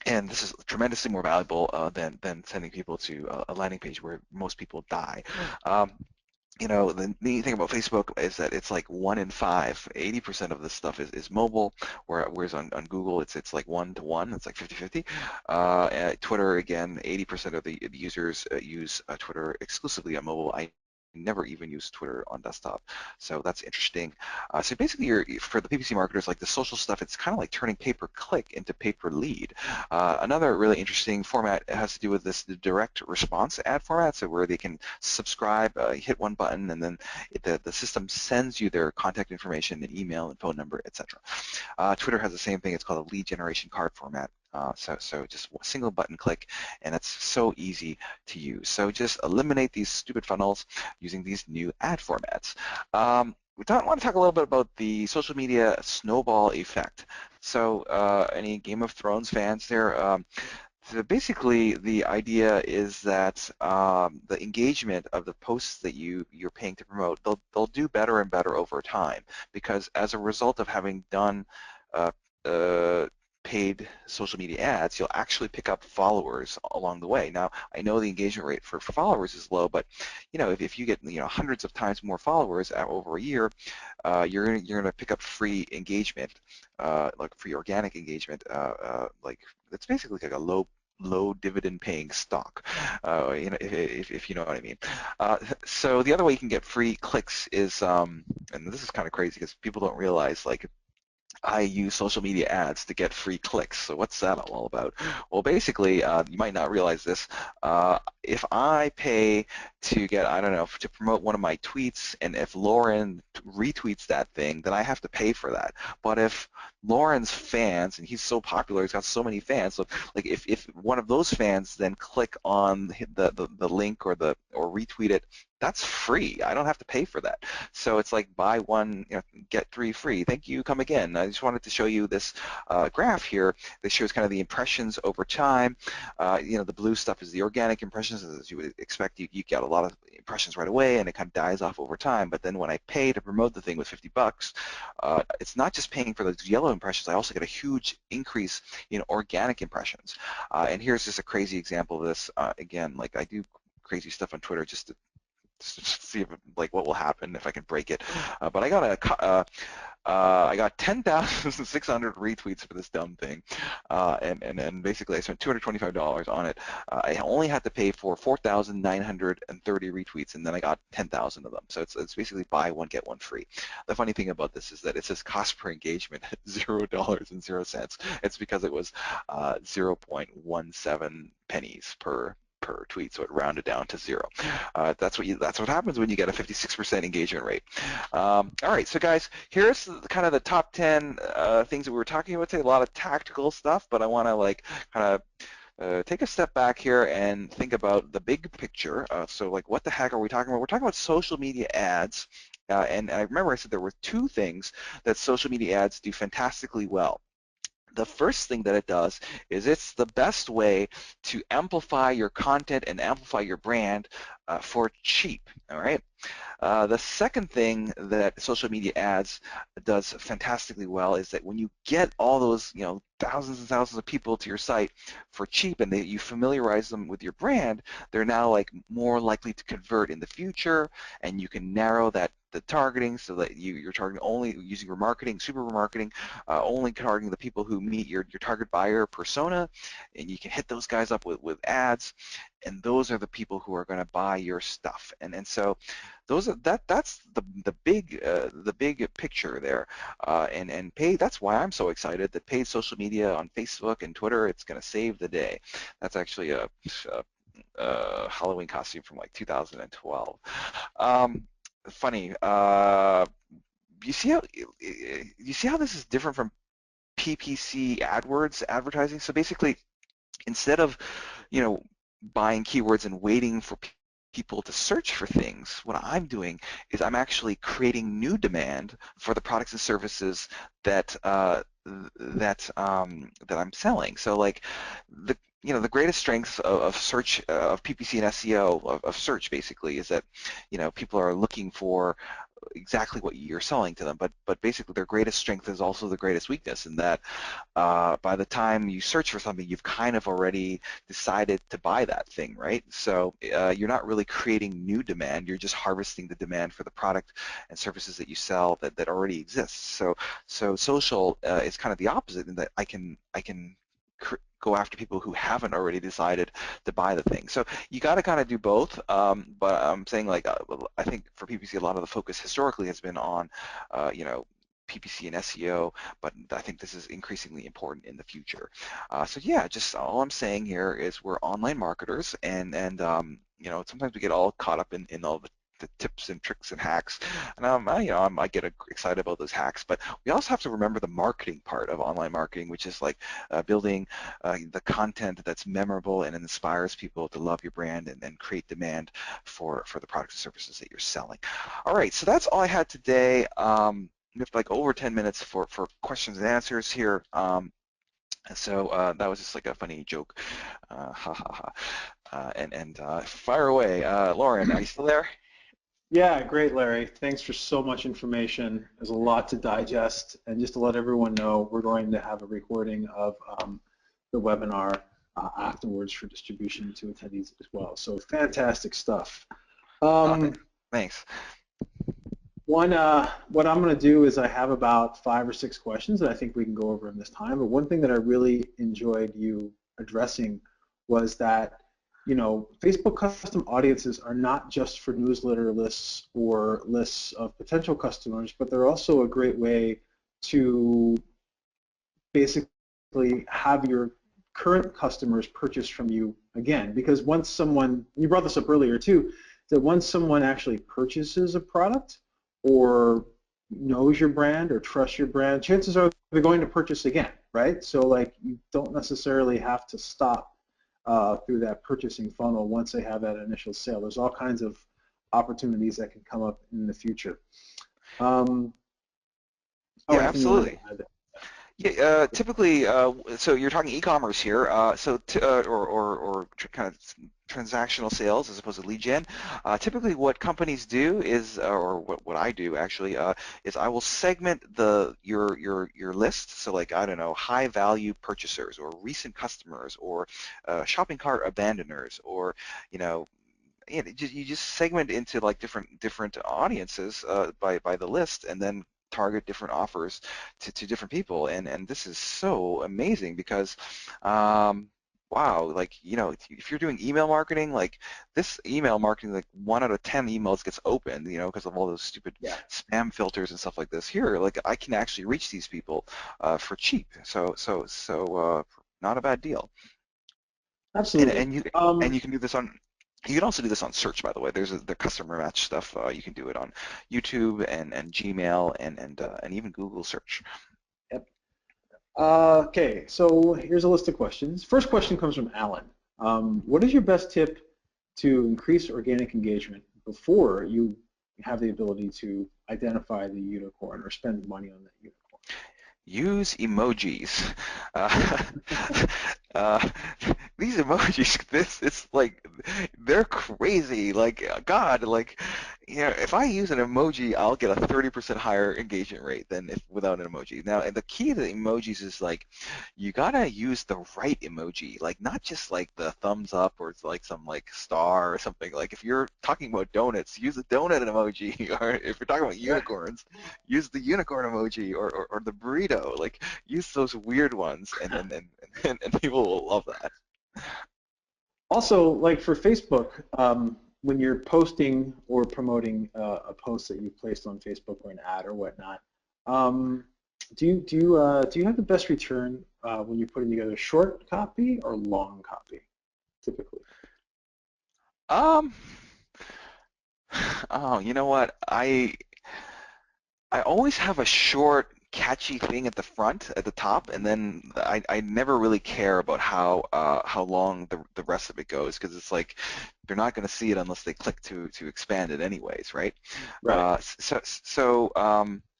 And this is tremendously more valuable than sending people to a landing page where most people die. The neat thing about Facebook is that it's like 1 in 5, 80% of this stuff is mobile, whereas on Google it's like 1 to 1, it's like 50-50. Twitter, again, 80% of the users use Twitter exclusively on mobile. I never even use Twitter on desktop, so that's interesting. So basically, for the PPC marketers, like the social stuff, it's kind of like turning pay-per-click into pay-per-lead. Another really interesting format has to do with the direct response ad format, so where they can subscribe, hit one button, and then the system sends you their contact information, and email, and phone number, etc. Twitter has the same thing. It's called a lead generation card format. So just a single button click, and it's so easy to use. So just eliminate these stupid funnels using these new ad formats. We want to talk a little bit about the social media snowball effect. So any Game of Thrones fans there? So basically, the idea is that the engagement of the posts that you're paying to promote, they'll do better and better over time because as a result of having done uh, uh, paid social media ads, you'll actually pick up followers along the way. Now, I know the engagement rate for followers is low, but if you get hundreds of times more followers over a year, you're gonna pick up free engagement, like free organic engagement, like it's basically like a low dividend paying stock, if you know what I mean. So the other way you can get free clicks is, and this is kind of crazy because people don't realize, like, I use social media ads to get free clicks. So what's that all about? Well, basically, you might not realize this. If I pay to get, I don't know, to promote one of my tweets, and if Loren retweets that thing, then I have to pay for that. But if Loren's fans, and he's so popular, he's got so many fans, so like if one of those fans then click on the link or retweet it, that's free. I don't have to pay for that. So it's like buy one, get 3 free. Thank you, come again. I just wanted to show you this graph here that shows kind of the impressions over time. The blue stuff is the organic impressions. As you would expect, you get a lot of impressions right away, and it kind of dies off over time. But then when I pay to promote the thing with $50, it's not just paying for those yellow impressions. I also get a huge increase in organic impressions. And here's just a crazy example of this. Again, like I do crazy stuff on Twitter just to see if, like what will happen if I can break it. But I got I got 10,600 retweets for this dumb thing, and basically I spent $225 on it. I only had to pay for 4,930 retweets, and then I got 10,000 of them. So it's basically buy one get one free. The funny thing about this is that it says cost per engagement $0.00. It's because it was 0.17 pennies per tweet, so it rounded down to zero. That's what happens when you get a 56% engagement rate. All right, so guys, here's kind of the top 10 things that we were talking about today. A lot of tactical stuff, but I want to like kind of take a step back here and think about the big picture. So like, what the heck are we talking about? We're talking about social media ads. And I remember I said there were two things that social media ads do fantastically well. The first thing that it does is it's the best way to amplify your content and amplify your brand for cheap, all right? The second thing that social media ads does fantastically well is that when you get all those, thousands and thousands of people to your site for cheap and you familiarize them with your brand, they're now like more likely to convert in the future, and you can narrow the targeting so that you're targeting only using remarketing, super remarketing, only targeting the people who meet your target buyer persona, and you can hit those guys up with ads, and those are the people who are going to buy your stuff. And so that's the big picture there, and paid. That's why I'm so excited that paid social media on Facebook and Twitter, it's going to save the day. That's actually a Halloween costume from like 2012. Funny. You see how this is different from PPC AdWords advertising? So basically, instead of buying keywords and waiting for people to search for things, what I'm doing is I'm actually creating new demand for the products and services that that I'm selling. So like the greatest strength of search, of PPC and SEO, of search basically, is that people are looking for exactly what you're selling to them, but basically their greatest strength is also the greatest weakness, in that by the time you search for something, you've kind of already decided to buy that thing, right? So you're not really creating new demand, you're just harvesting the demand for the product and services that you sell that already exists. So social is kind of the opposite, in that I can go after people who haven't already decided to buy the thing. So you got to kind of do both, but I'm saying, like, I think for PPC, a lot of the focus historically has been on, PPC and SEO, but I think this is increasingly important in the future. So yeah, just all I'm saying here is we're online marketers, and sometimes we get all caught up in all the tips and tricks and hacks, and I get excited about those hacks, but we also have to remember the marketing part of online marketing, which is like building the content that's memorable and inspires people to love your brand and create demand for the products and services that you're selling. All right, so that's all I had today. We have like over 10 minutes for questions and answers here. So that was just like a funny joke. Ha ha ha. And fire away. Loren, are you still there? Yeah, great, Larry. Thanks for so much information. There's a lot to digest. And just to let everyone know, we're going to have a recording of the webinar afterwards for distribution to attendees as well. So fantastic stuff. Okay, thanks. What I'm going to do is I have about 5 or 6 questions that I think we can go over in this time. But one thing that I really enjoyed you addressing was that Facebook custom audiences are not just for newsletter lists or lists of potential customers, but they're also a great way to basically have your current customers purchase from you again. Because once someone, you brought this up earlier too, that once someone actually purchases a product or knows your brand or trusts your brand, chances are they're going to purchase again, right? So like you don't necessarily have to stop through that purchasing funnel once they have that initial sale. There's all kinds of opportunities that can come up in the future. Yeah, absolutely. Yeah, typically, so you're talking e-commerce here, or kind of transactional sales as opposed to lead gen. Typically, what companies do is, or what I do actually, is I will segment your list. So, like, I don't know, high value purchasers or recent customers or shopping cart abandoners, or you just segment into like different audiences by the list, and then target different offers to different people, and this is so amazing because wow, like, if you're doing email marketing, like this email marketing, like 1 out of 10 emails gets opened, because of all those stupid Yeah, spam filters and stuff like this. Here, like I can actually reach these people for cheap, so not a bad deal. And absolutely. and you and you can do this on. You can also do this on search, by the way. There's the customer match stuff. You can do it on YouTube and Gmail and even Google search. Yep. Okay, so here's a list of questions. First question comes from Alan. What is your best tip to increase organic engagement before you have the ability to identify the unicorn or spend money on that unicorn? Use emojis. Uh, uh, these emojis, it's like they're crazy. Like God, like if I use an emoji, I'll get a 30% higher engagement rate than if without an emoji. Now, and the key to the emojis is like you gotta use the right emoji, like not just like the thumbs up or it's like some like star or something. Like if you're talking about donuts, use a donut emoji, or if you're talking about Yeah. unicorns, use the unicorn emoji or the burrito. Like use those weird ones, and people will love that. Also, like for Facebook, when you're posting or promoting a post that you placed on Facebook or an ad or whatnot, um, do you have the best return when you're putting together short copy or long copy, typically? Um, oh, you know what? I always have a short, catchy thing at the front, at the top, and then I never really care about how long the rest of it goes because it's like they're not going to see it unless they click to expand it anyways, right? Right.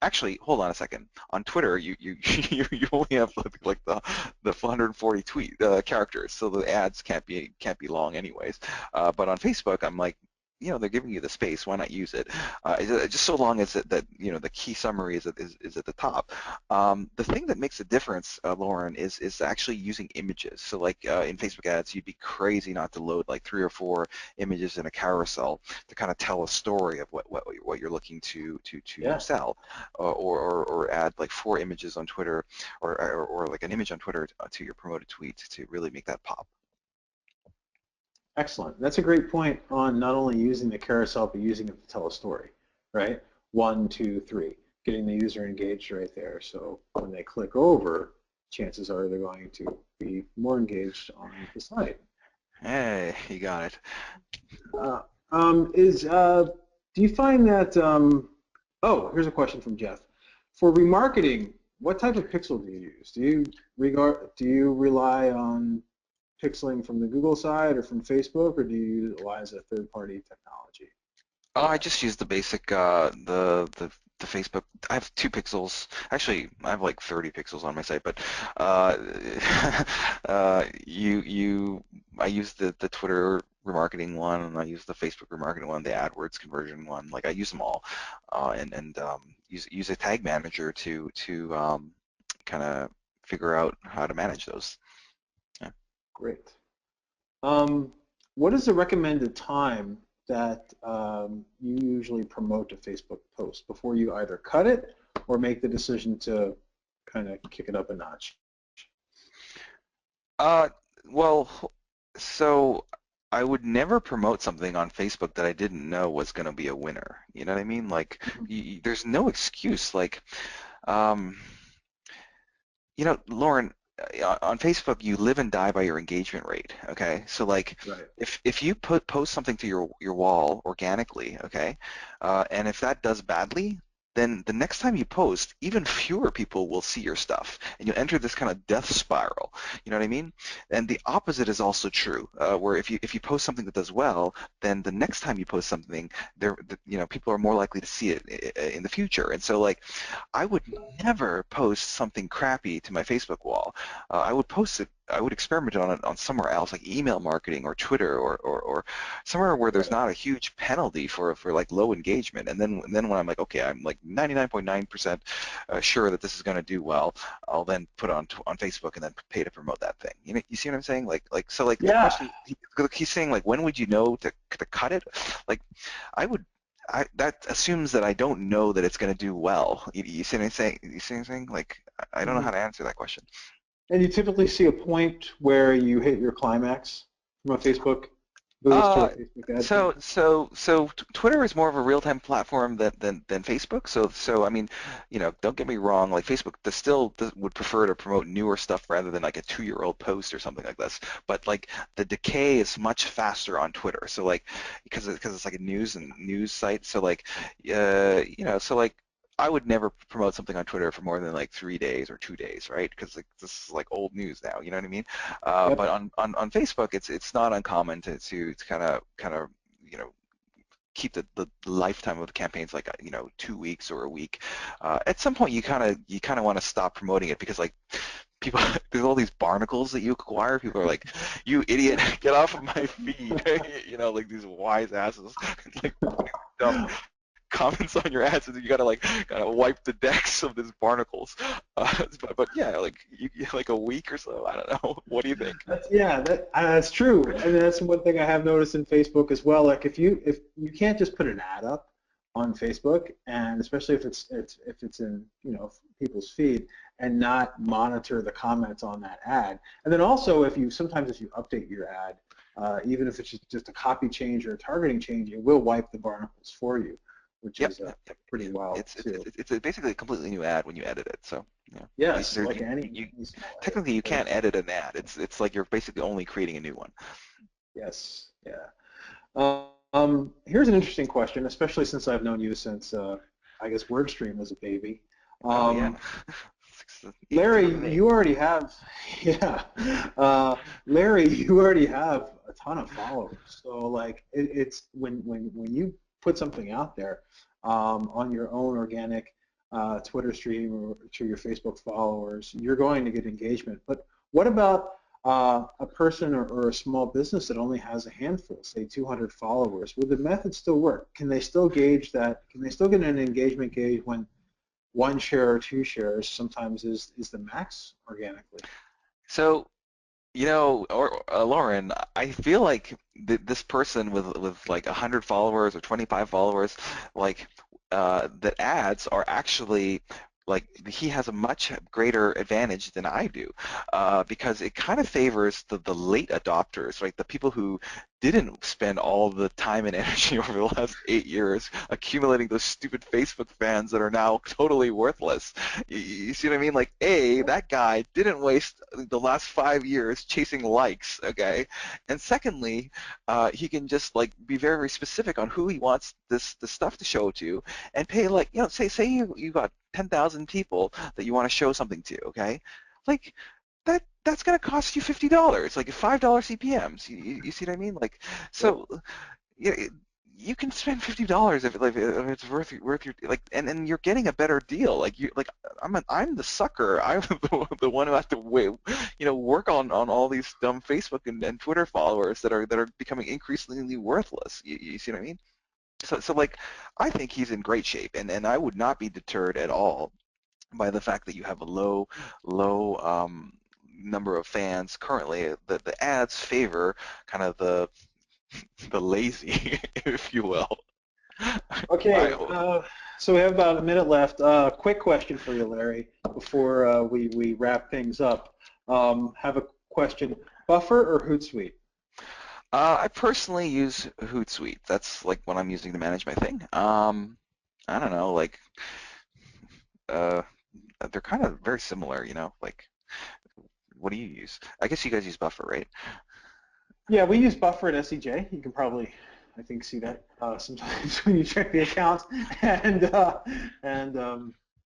Actually, hold on a second. On Twitter, you you only have like the 140 tweet characters, so the ads can't be long anyways. But on Facebook, I'm like, they're giving you the space. Why not use it? Just so long as that the key summary is at the top. The thing that makes a difference, Lauren, is actually using images. So like in Facebook ads, you'd be crazy not to load like 3 or 4 images in a carousel to kind of tell a story of what you're looking to Yeah. sell, or add like 4 images on Twitter, or like an image on Twitter to your promoted tweet to really make that pop. Excellent. That's a great point on not only using the carousel, but using it to tell a story, right? 1, 2, 3, getting the user engaged right there. So when they click over, chances are they're going to be more engaged on the site. Hey, you got it. Uh, do you find that, oh, here's a question from Jeff. For remarketing, what type of pixel do you use? Do you rely on pixeling from the Google side or from Facebook, or do you utilize a third-party technology Oh, for I that? just use the basic the Facebook. I have 2 pixels. Actually, I have like 30 pixels on my site, but uh, I use the Twitter remarketing one, and I use the Facebook remarketing one, the AdWords conversion one. Like I use them all, and use a tag manager to kind of figure out how to manage those. Yeah. Great. Um, what is the recommended time that you usually promote a Facebook post before you either cut it or make the decision to kind of kick it up a notch? Uh, well, so I would never promote something on Facebook that I didn't know was going to be a winner. You know what I mean? Like, Mhm. there's no excuse. Like, um, Lauren, on Facebook, you live and die by your engagement rate. Okay, so like, Right. if you post something to your wall organically, okay, and if that does badly, then the next time you post, even fewer people will see your stuff, and you'll enter this kind of death spiral. You know what I mean? And the opposite is also true, where if you post something that does well, then the next time you post something, people are more likely to see it in the future. And so like, I would never post something crappy to my Facebook wall. I would post it. I would experiment on it on somewhere else, like email marketing or Twitter, or somewhere where there's Right. not a huge penalty for like low engagement. And then when I'm like, okay, I'm like 99.9% sure that this is going to do well, I'll then put it on Facebook and then pay to promote that thing. You see what I'm saying? Like so like the Yeah. question he's saying like when would you know to cut it? Like I would that assumes that I don't know that it's going to do well. You see what I'm saying? You see what I'm saying? Like, I don't know how Mhm. to answer that question. And you typically see a point where you hit your climax from a Facebook boost or Uh, a Facebook ad so campaign? so so Twitter is more of a real-time platform than Facebook. So I mean, don't get me wrong. Like Facebook, would prefer to promote newer stuff rather than like a 2-year-old post or something like this. But like the decay is much faster on Twitter. So like because it's like a news site. So like so like I would never promote something on Twitter for more than like 3 days or 2 days, right? Because like this is like old news now. You know what I mean? But Yep. on Facebook, it's not uncommon to kind of you know keep the lifetime of the campaigns like 2 weeks or a week. At some point, you kind of want to stop promoting it because like people there's all these barnacles that you acquire. People are like, "You idiot, get off of my feed!" Like these wise asses, like putting dumb comments on your ads, and you gotta wipe the decks of these barnacles. But yeah, like like a week or so. I don't know. What do you think? That's true. I mean, that's one thing I have noticed in Facebook as well. Like if you can't just put an ad up on Facebook, and especially if it's in people's feed, and not monitor the comments on that ad, and then also if you update your ad, even if it's just a copy change or a targeting change, it will wipe the barnacles for you, which Yep. is Yep. Yep. pretty wild It's it's too. it's it's basically a completely new ad when you edit it. So Yes, there, like you any small edit. technically you Very can't true. edit an ad. It's like you're basically only creating a new one. Yes, yeah. Here's an interesting question, especially since I've known you since I guess WordStream was a baby. Oh yeah. Um, Larry, 2008. you already have, yeah, Larry, you already have a ton of followers. So like, it's when you put something out there on your own organic Twitter stream or to your Facebook followers, you're going to get engagement. But what about a person or a small business that only has a handful, say 200 followers? Would the method still work? Can they still gauge that? Can they still get an engagement gauge when one share or two shares sometimes is the max organically? So Lauren, I feel like this person with like 100 followers or 25 followers, like that ads are actually like he has a much greater advantage than I do because it kind of favors the late adopters, right? The people who didn't spend all the time and energy over the last 8 years accumulating those stupid Facebook fans that are now totally worthless. You see what I mean? Like, A, that guy didn't waste the last 5 years chasing likes, okay? And secondly, he can just like be very, very specific on who he wants this stuff to show to, and pay like say you got 10,000 people that you want to show something to, okay? Like that's gonna cost you $50, like $5 CPMs. You see what I mean? Like Yep. so yeah, you can spend $50 if it's worth your like, and you're getting a better deal. Like I'm the sucker. I'm the one who has to work on all these dumb Facebook and Twitter followers that are becoming increasingly worthless. You see what I mean? So like I think he's in great shape, and I would not be deterred at all by the fact that you have a low number of fans currently. The ads favor kind of the lazy, if you will. Okay, I, so we have about a minute left. Quick question for you, Larry, before we wrap things up. Have a question. Buffer or Hootsuite? I personally use Hootsuite. That's like what I'm using to manage my thing. I don't know, like uh, they're kind of very similar, Like, what do you use? I guess you guys use Buffer, right? Yeah, we use Buffer at SEJ. You can probably, I think, see that sometimes when you check the accounts, and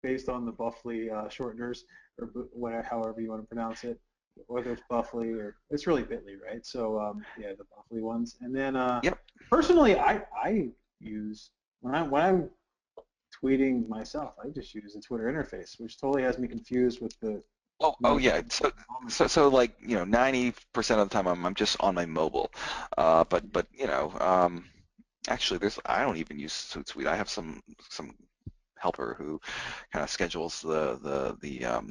based on the Buffly shorteners or whatever, however you want to pronounce it, whether it's Buffly or it's really Bitly, right? So yeah, the Buffly ones. And then Yep. personally, I use when I'm tweeting myself, I just use the Twitter interface, which totally has me confused with the Oh yeah. notification So nomenclature. like 90% of the time I'm just on my mobile. But actually I don't even use Hootsuite. I have some helper who kind of schedules the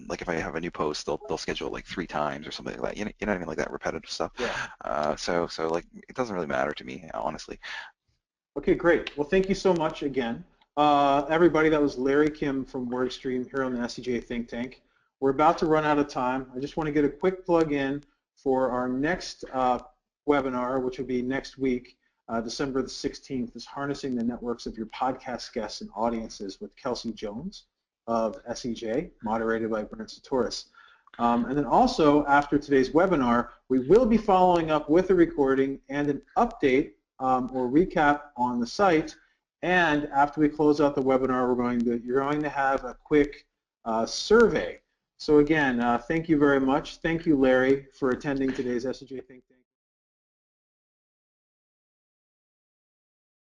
like if I have a new post, they'll schedule it like 3 times or something like that. You know what I mean, like that repetitive stuff. Yeah. So like it doesn't really matter to me, honestly. Okay, great. Well, thank you so much again. Everybody, that was Larry Kim from WordStream here on the SCJ Think Tank. We're about to run out of time. I just want to get a quick plug in for our next webinar, which will be next week, December the 16th, is Harnessing the Networks of Your Podcast Guests and Audiences with Kelsey Jones of SCJ, moderated by Brent Satoris. And then also, after today's webinar, we will be following up with a recording and an update or recap on the site. And after we close out the webinar, you're going to have a quick survey. So again, thank you very much. Thank you, Larry, for attending today's SCJ Think Tank.